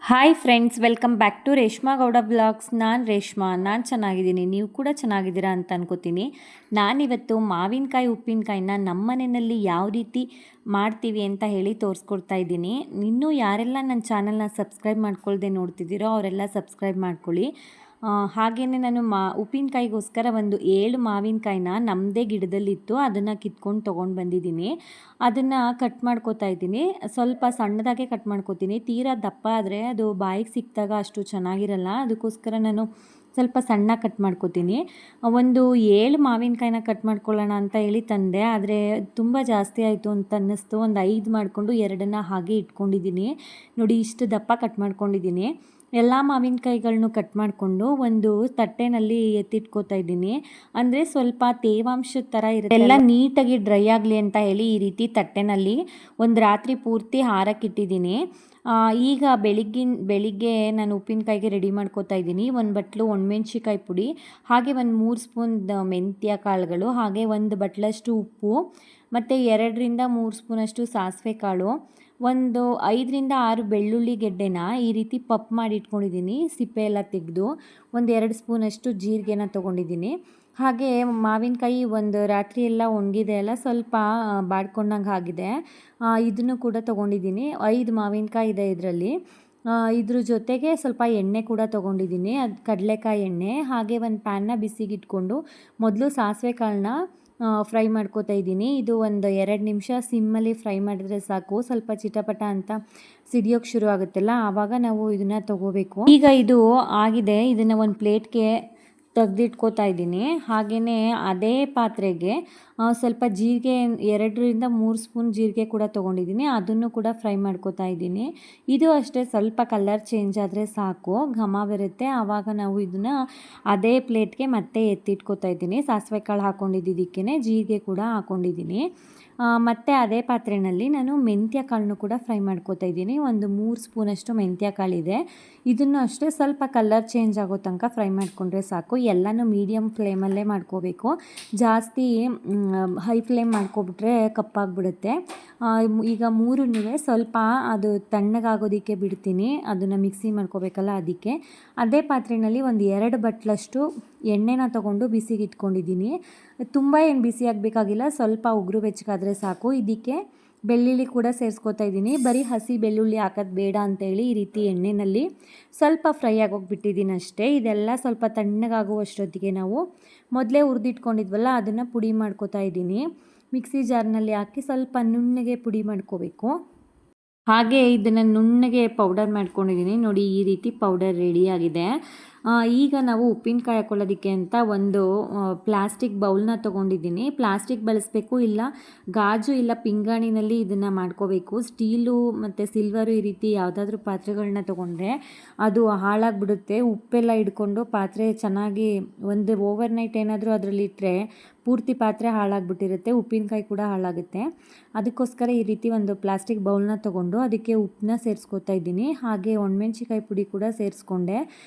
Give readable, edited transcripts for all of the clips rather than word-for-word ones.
Hi friends, welcome back to Reshma Gowda blogs. ನಾನು ಚೆನ್ನಾಗಿದ್ದೀನಿ, ನೀವು ಕೂಡ ಚೆನ್ನಾಗಿದ್ದೀರಾ ಅಂತ ಅನ್ಕೋತೀನಿ. ನಾನಿವತ್ತು ಮಾವಿನಕಾಯಿ ಉಪ್ಪಿನಕಾಯಿನ ನಮ್ಮ ಮನೆಯಲ್ಲಿ ಯಾವ ರೀತಿ ಮಾಡ್ತೀವಿ ಅಂತ ಹೇಳಿ ತೋರಿಸ್ಕೊಡ್ತಾ ಇದ್ದೀನಿ. ಇನ್ನೂ ಯಾರೆಲ್ಲ ನನ್ನ ಚಾನಲ್ನ ಸಬ್ಸ್ಕ್ರೈಬ್ ಮಾಡ್ಕೊಳ್ದೆ ನೋಡ್ತಿದ್ದೀರೋ ಅವರೆಲ್ಲ ಸಬ್ಸ್ಕ್ರೈಬ್ ಮಾಡ್ಕೊಳ್ಳಿ. ಹಾಗೆಯೇ ನಾನು ಉಪ್ಪಿನಕಾಯಿಗೋಸ್ಕರ ಒಂದು 7 ಮಾವಿನಕಾಯಿನ ನಮ್ಮದೇ ಗಿಡದಲ್ಲಿತ್ತು, ಅದನ್ನು ಕಿತ್ಕೊಂಡು ತೊಗೊಂಡು ಬಂದಿದ್ದೀನಿ. ಅದನ್ನು ಕಟ್ ಮಾಡ್ಕೋತಾ ಇದ್ದೀನಿ. ಸ್ವಲ್ಪ ಸಣ್ಣದಾಗೆ ಕಟ್ ಮಾಡ್ಕೋತೀನಿ. ತೀರಾ ದಪ್ಪ ಆದರೆ ಅದು ಬಾಯಿಗೆ ಸಿಕ್ಕಿದಾಗ ಅಷ್ಟು ಚೆನ್ನಾಗಿರಲ್ಲ. ಅದಕ್ಕೋಸ್ಕರ ನಾನು ಸ್ವಲ್ಪ ಸಣ್ಣ ಕಟ್ ಮಾಡ್ಕೋತೀನಿ. ಒಂದು 7 ಮಾವಿನಕಾಯಿನ ಕಟ್ ಮಾಡ್ಕೊಳ್ಳೋಣ ಅಂತ ಹೇಳಿ ತಂದೆ, ಆದರೆ ತುಂಬ ಜಾಸ್ತಿ ಆಯಿತು ಅಂತ ಅನ್ನಿಸ್ತು. ಒಂದು 5 ಮಾಡಿಕೊಂಡು 2 ಹಾಗೆ ಇಟ್ಕೊಂಡಿದ್ದೀನಿ. ನೋಡಿ, ಇಷ್ಟು ದಪ್ಪ ಕಟ್ ಮಾಡ್ಕೊಂಡಿದ್ದೀನಿ. ಎಲ್ಲ ಮಾವಿನಕಾಯಿಗಳನ್ನೂ ಕಟ್ ಮಾಡಿಕೊಂಡು ಒಂದು ತಟ್ಟೆನಲ್ಲಿ ಎತ್ತಿಟ್ಕೋತಾ ಇದ್ದೀನಿ. ಅಂದರೆ ಸ್ವಲ್ಪ ತೇವಾಂಶದ ಥರ ಇರುತ್ತೆ, ಎಲ್ಲ ನೀಟಾಗಿ ಡ್ರೈ ಆಗಲಿ ಅಂತ ಹೇಳಿ ಈ ರೀತಿ ತಟ್ಟೆನಲ್ಲಿ ಒಂದು ರಾತ್ರಿ ಪೂರ್ತಿ ಹಾರಕ್ಕಿಟ್ಟಿದ್ದೀನಿ. ಈಗ ಬೆಳಿಗ್ಗೆ ನಾನು ಉಪ್ಪಿನಕಾಯಿಗೆ ರೆಡಿ ಮಾಡ್ಕೋತಾ ಇದ್ದೀನಿ. ಒಂದು ಬಟ್ಲು ಒಣಮೆಣ್ಸಿಕಾಯಿ ಪುಡಿ, ಹಾಗೆ ಒಂದು 3 ಸ್ಪೂನ್ ಮೆಂತ್ಯ ಕಾಳುಗಳು, ಹಾಗೆ ಒಂದು ಬಟ್ಲಷ್ಟು ಉಪ್ಪು, ಮತ್ತು 2ರಿಂದ 3 ಸ್ಪೂನಷ್ಟು ಸಾಸಿವೆ ಕಾಳು, ಒಂದು 5ರಿಂದ 6 ಬೆಳ್ಳುಳ್ಳಿ ಗೆಡ್ಡೆನ ಈ ರೀತಿ ಪಪ್ ಮಾಡಿ ಇಟ್ಕೊಂಡಿದ್ದೀನಿ, ಸಿಪ್ಪೆ ಎಲ್ಲ ತೆಗೆದು. ಒಂದು 2 ಸ್ಪೂನಷ್ಟು ಜೀರಿಗೆನ ತೊಗೊಂಡಿದ್ದೀನಿ. ಹಾಗೆ ಮಾವಿನಕಾಯಿ ಒಂದು ರಾತ್ರಿ ಎಲ್ಲ ಒಣಗಿದೆ ಅಲ್ಲ, ಸ್ವಲ್ಪ ಬಾಡ್ಕೊಂಡಂಗೆ ಆಗಿದೆ. ಇದನ್ನು ಕೂಡ ತೊಗೊಂಡಿದ್ದೀನಿ. 5 ಮಾವಿನಕಾಯಿ ಇದೆ ಇದರಲ್ಲಿ. ಇದ್ರ ಜೊತೆಗೆ ಸ್ವಲ್ಪ ಎಣ್ಣೆ ಕೂಡ ತೊಗೊಂಡಿದ್ದೀನಿ, ಅದು ಕಡಲೆಕಾಯಿ ಎಣ್ಣೆ. ಹಾಗೆ ಒಂದು ಪ್ಯಾನ್ನ ಬಿಸಿಗಿಟ್ಕೊಂಡು ಮೊದಲು ಸಾಸಿವೆ ಕಾಳನ್ನ ಫ್ರೈ ಮಾಡ್ಕೋತಾ ಇದ್ದೀನಿ. ಇದು ಒಂದು 2 ನಿಮಿಷ ಸಿಮ್ಮಲ್ಲಿ ಫ್ರೈ ಮಾಡಿದ್ರೆ ಸಾಕು. ಸ್ವಲ್ಪ ಚಿಟಪಟ ಅಂತ ಸಿಡಿಯೋಕ್ಕೆ ಶುರು ಆಗುತ್ತಲ್ಲ, ಆವಾಗ ನಾವು ಇದನ್ನು ತೊಗೋಬೇಕು. ಈಗ ಇದು ಆಗಿದೆ, ಇದನ್ನು ಒಂದು ಪ್ಲೇಟ್ಗೆ ತೆಗೆದಿಟ್ಕೋತಾ ಇದ್ದೀನಿ. ಹಾಗೆಯೇ ಅದೇ ಪಾತ್ರೆಗೆ ಸ್ವಲ್ಪ ಜೀರಿಗೆ, 2ರಿಂದ 3 ಸ್ಪೂನ್ ಜೀರಿಗೆ ಕೂಡ ತೊಗೊಂಡಿದ್ದೀನಿ, ಅದನ್ನು ಕೂಡ ಫ್ರೈ ಮಾಡ್ಕೋತಾ ಇದ್ದೀನಿ. ಇದು ಅಷ್ಟೇ, ಸ್ವಲ್ಪ ಕಲರ್ ಚೇಂಜ್ ಆದರೆ ಸಾಕು, ಘಮ ಬರುತ್ತೆ. ಆವಾಗ ನಾವು ಇದನ್ನು ಅದೇ ಪ್ಲೇಟ್ಗೆ ಮತ್ತೆ ಎತ್ತಿಟ್ಕೋತಾ ಇದ್ದೀನಿ. ಸಾಸಿವೆ ಕಾಳು ಹಾಕ್ಕೊಂಡಿದ್ದಕ್ಕೆ ಜೀರಿಗೆ ಕೂಡ ಹಾಕ್ಕೊಂಡಿದ್ದೀನಿ. ಮತ್ತು ಅದೇ ಪಾತ್ರೆಯಲ್ಲಿ ನಾನು ಮೆಂತ್ಯ ಕಾಳನ್ನು ಕೂಡ ಫ್ರೈ ಮಾಡ್ಕೋತಾ ಇದ್ದೀನಿ. ಒಂದು 3 ಸ್ಪೂನಷ್ಟು ಮೆಂತ್ಯ ಕಾಳಿದೆ. ಇದನ್ನು ಅಷ್ಟೇ ಸ್ವಲ್ಪ ಕಲರ್ ಚೇಂಜ್ ಆಗೋ ತನಕ ಫ್ರೈ ಮಾಡಿಕೊಂಡ್ರೆ ಸಾಕು. ಎಲ್ಲನೂ ಮೀಡಿಯಮ್ ಫ್ಲೇಮಲ್ಲೇ ಮಾಡ್ಕೋಬೇಕು. ಜಾಸ್ತಿ ಹೈ ಫ್ಲೇಮ್ ಮಾಡ್ಕೊಬಿಟ್ರೆ ಕಪ್ಪಾಗಿಬಿಡುತ್ತೆ. ಈಗ 3 ಸ್ವಲ್ಪ ಅದು ತಣ್ಣಗಾಗೋದಕ್ಕೆ ಬಿಡ್ತೀನಿ, ಅದನ್ನು ಮಿಕ್ಸಿ ಮಾಡ್ಕೋಬೇಕಲ್ಲ ಅದಕ್ಕೆ. ಅದೇ ಪಾತ್ರೆಯಲ್ಲಿ ಒಂದು 2 ಬಟ್ಲಷ್ಟು ಎಣ್ಣೆನ ತೊಗೊಂಡು ಬಿಸಿಗೆ ಇಟ್ಕೊಂಡಿದ್ದೀನಿ. ತುಂಬ ಏನು ಬಿಸಿ ಆಗಬೇಕಾಗಿಲ್ಲ, ಸ್ವಲ್ಪ ಉಗುರು ಬೆಚ್ಚಗಾದರೆ ಸಾಕು. ಇದಕ್ಕೆ ಬೆಳ್ಳುಳ್ಳಿ ಕೂಡ ಸೇರಿಸ್ಕೋತಾ ಇದ್ದೀನಿ. ಬರೀ ಹಸಿ ಬೆಳ್ಳುಳ್ಳಿ ಹಾಕೋದು ಬೇಡ ಅಂತೇಳಿ ಈ ರೀತಿ ಎಣ್ಣೆಯಲ್ಲಿ ಸ್ವಲ್ಪ ಫ್ರೈ ಆಗೋಗಿ ಬಿಟ್ಟಿದ್ದೀನಿ ಅಷ್ಟೇ. ಇದೆಲ್ಲ ಸ್ವಲ್ಪ ತಣ್ಣಗಾಗುವಷ್ಟೊತ್ತಿಗೆ ನಾವು ಮೊದಲೇ ಹುರಿದಿಟ್ಕೊಂಡಿದ್ವಲ್ಲ, ಅದನ್ನು ಪುಡಿ ಮಾಡ್ಕೋತಾ ಇದ್ದೀನಿ. ಮಿಕ್ಸಿ ಜಾರ್ನಲ್ಲಿ ಹಾಕಿ ಸ್ವಲ್ಪ ನುಣ್ಣಗೆ ಪುಡಿ ಮಾಡ್ಕೋಬೇಕು. ಹಾಗೆ ಇದನ್ನು ನುಣ್ಣಗೆ ಪೌಡರ್ ಮಾಡ್ಕೊಂಡಿದ್ದೀನಿ. ನೋಡಿ, ಈ ರೀತಿ ಪೌಡರ್ ರೆಡಿಯಾಗಿದೆ. ಈಗ ನಾವು ಉಪ್ಪಿನಕಾಯಿ ಹಾಕೊಳ್ಳೋದಕ್ಕೆ ಅಂತ ಒಂದು ಪ್ಲಾಸ್ಟಿಕ್ ಬೌಲ್ನ ತೊಗೊಂಡಿದ್ದೀನಿ. ಪ್ಲಾಸ್ಟಿಕ್ ಬಳಸಬೇಕು, ಇಲ್ಲ ಗಾಜು ಇಲ್ಲ ಪಿಂಗಾಣಿನಲ್ಲಿ ಇದನ್ನು ಮಾಡ್ಕೋಬೇಕು. ಸ್ಟೀಲು ಮತ್ತು ಸಿಲ್ವರು ಈ ರೀತಿ ಯಾವುದಾದ್ರೂ ಪಾತ್ರೆಗಳನ್ನ ತೊಗೊಂಡ್ರೆ ಅದು ಹಾಳಾಗಿಬಿಡುತ್ತೆ. ಉಪ್ಪೆಲ್ಲ ಹಿಡ್ಕೊಂಡು ಪಾತ್ರೆ ಚೆನ್ನಾಗಿ ಒಂದು ಓವರ್ನೈಟ್ ಏನಾದರೂ ಅದರಲ್ಲಿಟ್ಟರೆ ಪೂರ್ತಿ ಪಾತ್ರೆ ಹಾಳಾಗಿಬಿಟ್ಟಿರುತ್ತೆ, ಉಪ್ಪಿನಕಾಯಿ ಕೂಡ ಹಾಳಾಗುತ್ತೆ. ಅದಕ್ಕೋಸ್ಕರ ಈ ರೀತಿ ಒಂದು ಪ್ಲಾಸ್ಟಿಕ್ ಬೌಲ್ನ ತೊಗೊಂಡು ಅದಕ್ಕೆ ಉಪ್ಪನ್ನ ಸೇರಿಸ್ಕೋತಾ ಇದ್ದೀನಿ. ಹಾಗೆ ಒಣಮೆಣ್ಸಿಕಾಯಿ ಪುಡಿ ಕೂಡ ಸೇರಿಸ್ಕೊಂಡೆ,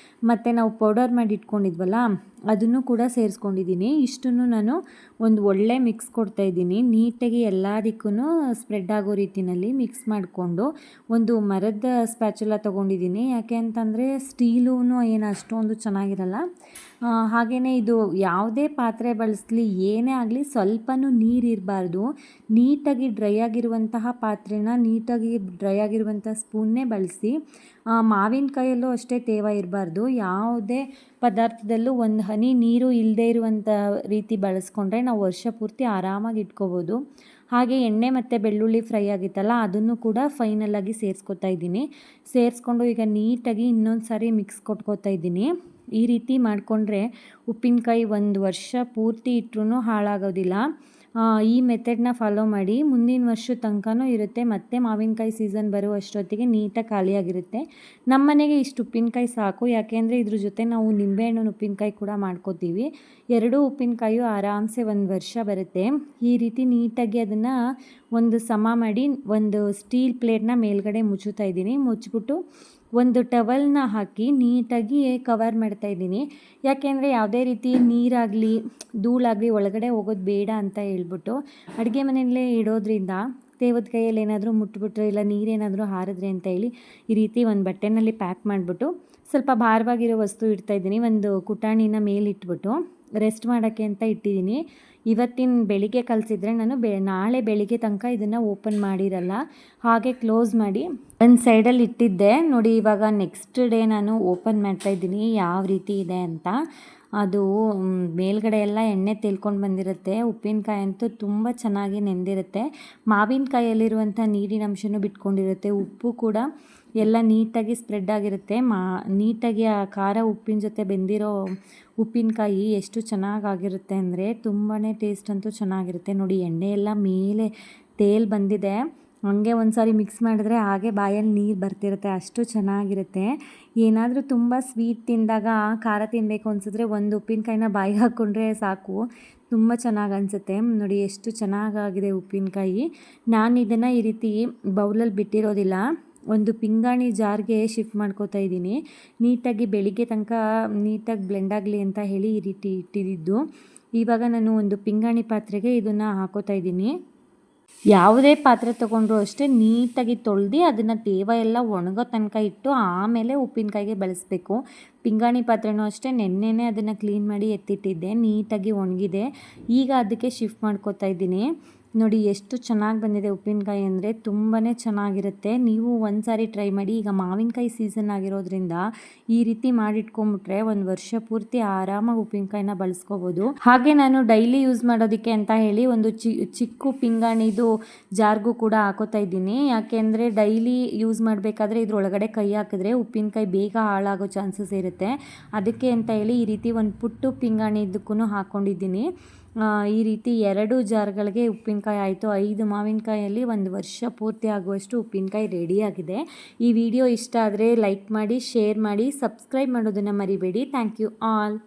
ಮತ್ತು ನಾವು ಪೌಡರ್ ಮಾಡಿ ಇಟ್ಕೊಂಡಿದ್ವಲ್ಲ ಅದನ್ನು ಕೂಡ ಸೇರಿಸ್ಕೊಂಡಿದ್ದೀನಿ. ಇಷ್ಟನ್ನು ನಾನು ಒಂದು ಒಳ್ಳೆ ಮಿಕ್ಸ್ ಕೊಡ್ತಾ ಇದ್ದೀನಿ. ನೀಟಾಗಿ ಎಲ್ಲದಕ್ಕೂ ಸ್ಪ್ರೆಡ್ ಆಗೋ ರೀತಿಯಲ್ಲಿ ಮಿಕ್ಸ್ ಮಾಡಿಕೊಂಡು ಒಂದು ಮರದ ಸ್ಪ್ಯಾಚುಲ ತೊಗೊಂಡಿದ್ದೀನಿ. ಯಾಕೆ ಅಂತಂದರೆ ಸ್ಟೀಲೂ ಏನು ಅಷ್ಟೊಂದು ಚೆನ್ನಾಗಿರಲ್ಲ. ಹಾಗೆಯೇ ಇದು ಯಾವುದೇ ಪಾತ್ರೆ ಬಳಸಲಿ, ಏನೇ ಆಗಲಿ, ಸ್ವಲ್ಪನೂ ನೀರಿರಬಾರ್ದು. ನೀಟಾಗಿ ಡ್ರೈ ಆಗಿರುವಂತಹ ಪಾತ್ರೆನ, ನೀಟಾಗಿ ಡ್ರೈ ಆಗಿರುವಂಥ ಸ್ಪೂನ್ನೇ ಬಳಸಿ. ಮಾವಿನಕಾಯಲ್ಲೂ ಅಷ್ಟೇ ತೇವ ಇರಬಾರ್ದು. ಯಾವುದೇ ಪದಾರ್ಥದಲ್ಲೂ ಒಂದು ಹನಿ ನೀರು ಇಲ್ಲದೇ ಇರುವಂಥ ರೀತಿ ಬಳಸ್ಕೊಂಡ್ರೆ ನಾವು ವರ್ಷ ಪೂರ್ತಿ ಆರಾಮಾಗಿ ಇಟ್ಕೋಬೋದು. ಹಾಗೆ ಎಣ್ಣೆ ಮತ್ತು ಬೆಳ್ಳುಳ್ಳಿ ಫ್ರೈ ಆಗಿತ್ತಲ್ಲ, ಅದನ್ನು ಕೂಡ ಫೈನಲಾಗಿ ಸೇರಿಸ್ಕೊತಾ ಇದ್ದೀನಿ. ಸೇರಿಸ್ಕೊಂಡು ಈಗ ನೀಟಾಗಿ ಇನ್ನೊಂದು ಸಾರಿ ಮಿಕ್ಸ್ ಕೊಟ್ಕೋತಾ ಇದ್ದೀನಿ. ಈ ರೀತಿ ಮಾಡಿಕೊಂಡ್ರೆ ಉಪ್ಪಿನಕಾಯಿ ಒಂದು ವರ್ಷ ಪೂರ್ತಿ ಇಟ್ಟರೂ ಹಾಳಾಗೋದಿಲ್ಲ. ಈ ಮೆಥಡ್ನ ಫಾಲೋ ಮಾಡಿ, ಮುಂದಿನ ವರ್ಷದ ತನಕನೂ ಇರುತ್ತೆ. ಮತ್ತು ಮಾವಿನಕಾಯಿ ಸೀಸನ್ ಬರುವಷ್ಟೊತ್ತಿಗೆ ನೀಟಾಗಿ ಖಾಲಿಯಾಗಿರುತ್ತೆ. ನಮ್ಮ ಮನೆಗೆ ಇಷ್ಟು ಉಪ್ಪಿನಕಾಯಿ ಸಾಕು, ಯಾಕೆಂದರೆ ಇದ್ರ ಜೊತೆ ನಾವು ನಿಂಬೆಹಣ್ಣಿನ ಉಪ್ಪಿನಕಾಯಿ ಕೂಡ ಮಾಡ್ಕೋತೀವಿ. 2 ಉಪ್ಪಿನಕಾಯಿಯು ಆರಾಮ್ಸೆ ಒಂದು ವರ್ಷ ಬರುತ್ತೆ. ಈ ರೀತಿ ನೀಟಾಗಿ ಅದನ್ನು ಒಂದು ಸಮ ಮಾಡಿ ಒಂದು ಸ್ಟೀಲ್ ಪ್ಲೇಟ್ನ ಮೇಲ್ಗಡೆ ಮುಚ್ಚುತ್ತಾ ಇದ್ದೀನಿ. ಮುಚ್ಚಿಬಿಟ್ಟು ಒಂದು ಟವಲ್ನ ಹಾಕಿ ನೀಟಾಗಿ ಕವರ್ ಮಾಡ್ತಾಯಿದ್ದೀನಿ. ಯಾಕೆಂದರೆ ಯಾವುದೇ ರೀತಿ ನೀರಾಗಲಿ ಧೂಳಾಗಲಿ ಒಳಗಡೆ ಹೋಗೋದು ಬೇಡ ಅಂತ ಹೇಳ್ಬಿಟ್ಟು ಅಡುಗೆ ಮನೆಯಲ್ಲೇ ಇಡೋದ್ರಿಂದ ತೇವದ ಕೈಯಲ್ಲಿ ಏನಾದರೂ ಮುಟ್ಬಿಟ್ರೆ ಇಲ್ಲ ನೀರೇನಾದರೂ ಹಾರಿದ್ರೆ ಅಂತ ಹೇಳಿ ಈ ರೀತಿ ಒಂದು ಬಟ್ಟೆನಲ್ಲಿ ಪ್ಯಾಕ್ ಮಾಡಿಬಿಟ್ಟು ಸ್ವಲ್ಪ ಭಾರವಾಗಿರೋ ವಸ್ತು ಇಡ್ತಾಯಿದ್ದೀನಿ. ಒಂದು ಕುಟಾಣಿನ ಮೇಲಿಟ್ಬಿಟ್ಟು ರೆಸ್ಟ್ ಮಾಡೋಕ್ಕೆ ಅಂತ ಇಟ್ಟಿದ್ದೀನಿ. ಇವತ್ತಿನ ಬೆಳಿಗ್ಗೆ ಕಲಿಸಿದ್ರೆ ನಾನು ನಾಳೆ ಬೆಳಿಗ್ಗೆ ತನಕ ಇದನ್ನು ಓಪನ್ ಮಾಡಿರಲ್ಲ, ಹಾಗೆ ಕ್ಲೋಸ್ ಮಾಡಿ ಒಂದು ಸೈಡಲ್ಲಿ ಇಟ್ಟಿದ್ದೆ. ನೋಡಿ ಇವಾಗ ನೆಕ್ಸ್ಟ್ ಡೇ ನಾನು ಓಪನ್ ಮಾಡ್ತಾಯಿದ್ದೀನಿ ಯಾವ ರೀತಿ ಇದೆ ಅಂತ. ಅದು ಮೇಲ್ಗಡೆ ಎಲ್ಲ ಎಣ್ಣೆ ತೇಲ್ಕೊಂಡು ಬಂದಿರುತ್ತೆ. ಉಪ್ಪಿನಕಾಯಿ ಅಂತೂ ತುಂಬ ಚೆನ್ನಾಗಿ ನೆಂದಿರುತ್ತೆ. ಮಾವಿನಕಾಯಲ್ಲಿರುವಂಥ ನೀರಿನಂಶನೂ ಬಿಟ್ಕೊಂಡಿರುತ್ತೆ. ಉಪ್ಪು ಕೂಡ ಎಲ್ಲ ನೀಟಾಗಿ ಸ್ಪ್ರೆಡ್ ಆಗಿರುತ್ತೆ. ನೀಟಾಗಿ ಆ ಖಾರ ಉಪ್ಪಿನ ಜೊತೆ ಬೆಂದಿರೋ ಉಪ್ಪಿನಕಾಯಿ ಎಷ್ಟು ಚೆನ್ನಾಗಾಗಿರುತ್ತೆ ಅಂದರೆ ತುಂಬಾ ಟೇಸ್ಟ್ ಅಂತೂ ಚೆನ್ನಾಗಿರುತ್ತೆ. ನೋಡಿ ಎಣ್ಣೆ ಎಲ್ಲ ಮೇಲೆ ತೇಲ್ ಬಂದಿದೆ. ಹಂಗೆ ಒಂದು ಸಾರಿ ಮಿಕ್ಸ್ ಮಾಡಿದ್ರೆ ಹಾಗೆ ಬಾಯಲ್ಲಿ ನೀರು ಬರ್ತಿರುತ್ತೆ, ಅಷ್ಟು ಚೆನ್ನಾಗಿರುತ್ತೆ. ಏನಾದರೂ ತುಂಬ ಸ್ವೀಟ್ ತಿಂದಾಗ ಖಾರ ತಿನ್ನಬೇಕು ಅನಿಸಿದ್ರೆ ಒಂದು ಉಪ್ಪಿನಕಾಯಿನ ಬಾಯಿಗೆ ಹಾಕ್ಕೊಂಡ್ರೆ ಸಾಕು, ತುಂಬ ಚೆನ್ನಾಗಿ ಅನಿಸುತ್ತೆ. ನೋಡಿ ಎಷ್ಟು ಚೆನ್ನಾಗಾಗಿದೆ ಉಪ್ಪಿನಕಾಯಿ. ನಾನು ಇದನ್ನು ಈ ರೀತಿ ಬೌಲಲ್ಲಿ ಬಿಟ್ಟಿರೋದಿಲ್ಲ, ಒಂದು ಪಿಂಗಾಣಿ ಜಾರ್ಗೆ ಶಿಫ್ಟ್ ಮಾಡ್ಕೋತಾ ಇದ್ದೀನಿ. ನೀಟಾಗಿ ಬೆಳಿಗ್ಗೆ ತನಕ ನೀಟಾಗಿ ಬ್ಲೆಂಡ್ ಆಗಲಿ ಅಂತ ಹೇಳಿ ಈ ರೀತಿ ಇಟ್ಟಿದ್ದು. ಇವಾಗ ನಾನು ಒಂದು ಪಿಂಗಾಣಿ ಪಾತ್ರೆಗೆ ಇದನ್ನು ಹಾಕೋತಾ ಇದ್ದೀನಿ. ಯಾವುದೇ ಪಾತ್ರೆ ತೊಗೊಂಡ್ರು ಅಷ್ಟೇ ನೀಟಾಗಿ ತೊಳೆದು ಅದನ್ನು ತೇವ ಎಲ್ಲ ಒಣಗೋ ತನಕ ಇಟ್ಟು ಆಮೇಲೆ ಉಪ್ಪಿನಕಾಯಿಗೆ ಬಳಸಬೇಕು. ಪಿಂಗಾಣಿ ಪಾತ್ರೆನೂ ಅಷ್ಟೇ ನೆನ್ನೆನೇ ಅದನ್ನು ಕ್ಲೀನ್ ಮಾಡಿ ಎತ್ತಿಟ್ಟಿದ್ದೆ, ನೀಟಾಗಿ ಒಣಗಿದೆ. ಈಗ ಅದಕ್ಕೆ ಶಿಫ್ಟ್ ಮಾಡ್ಕೋತಾ ಇದ್ದೀನಿ. ನೋಡಿ ಎಷ್ಟು ಚೆನ್ನಾಗಿ ಬಂದಿದೆ ಉಪ್ಪಿನಕಾಯಿ ಅಂದರೆ ತುಂಬಾ ಚೆನ್ನಾಗಿರುತ್ತೆ. ನೀವು ಒಂದು ಸಾರಿ ಟ್ರೈ ಮಾಡಿ. ಈಗ ಮಾವಿನಕಾಯಿ ಸೀಸನ್ ಆಗಿರೋದ್ರಿಂದ ಈ ರೀತಿ ಮಾಡಿಟ್ಕೊಂಬಿಟ್ರೆ ಒಂದು ವರ್ಷ ಪೂರ್ತಿ ಆರಾಮಾಗಿ ಉಪ್ಪಿನಕಾಯಿನ ಬಳಸ್ಕೋಬೋದು. ಹಾಗೆ ನಾನು ಡೈಲಿ ಯೂಸ್ ಮಾಡೋದಕ್ಕೆ ಅಂತ ಹೇಳಿ ಒಂದು ಚಿಕ್ಕ ಪಿಂಗಾಣಿದು ಜಾರ್ಗೂ ಕೂಡ ಹಾಕೋತಾ ಇದ್ದೀನಿ. ಯಾಕೆಂದರೆ ಡೈಲಿ ಯೂಸ್ ಮಾಡಬೇಕಾದ್ರೆ ಇದ್ರೊಳಗಡೆ ಕೈ ಹಾಕಿದ್ರೆ ಉಪ್ಪಿನಕಾಯಿ ಬೇಗ ಹಾಳಾಗೋ ಚಾನ್ಸಸ್ ಇರುತ್ತೆ. ಅದಕ್ಕೆ ಅಂತ ಹೇಳಿ ಈ ರೀತಿ ಒಂದು ಪುಟ್ಟು ಪಿಂಗಾಣಿದಕ್ಕೂ ಹಾಕ್ಕೊಂಡಿದ್ದೀನಿ. ಈ ರೀತಿ 2 ಜಾರ್ಗಳಿಗೆ ಉಪ್ಪಿನಕಾಯಿ ಆಯಿತು. 5 ಮಾವಿನಕಾಯಲ್ಲಿ ಒಂದು ವರ್ಷ ಪೂರ್ತಿ ಆಗುವಷ್ಟು ಉಪ್ಪಿನಕಾಯಿ ರೆಡಿಯಾಗಿದೆ. ಈ ವಿಡಿಯೋ ಇಷ್ಟ ಆದರೆ ಲೈಕ್ ಮಾಡಿ, ಶೇರ್ ಮಾಡಿ, ಸಬ್ಸ್ಕ್ರೈಬ್ ಮಾಡೋದನ್ನು ಮರಿಬೇಡಿ. Thank you all.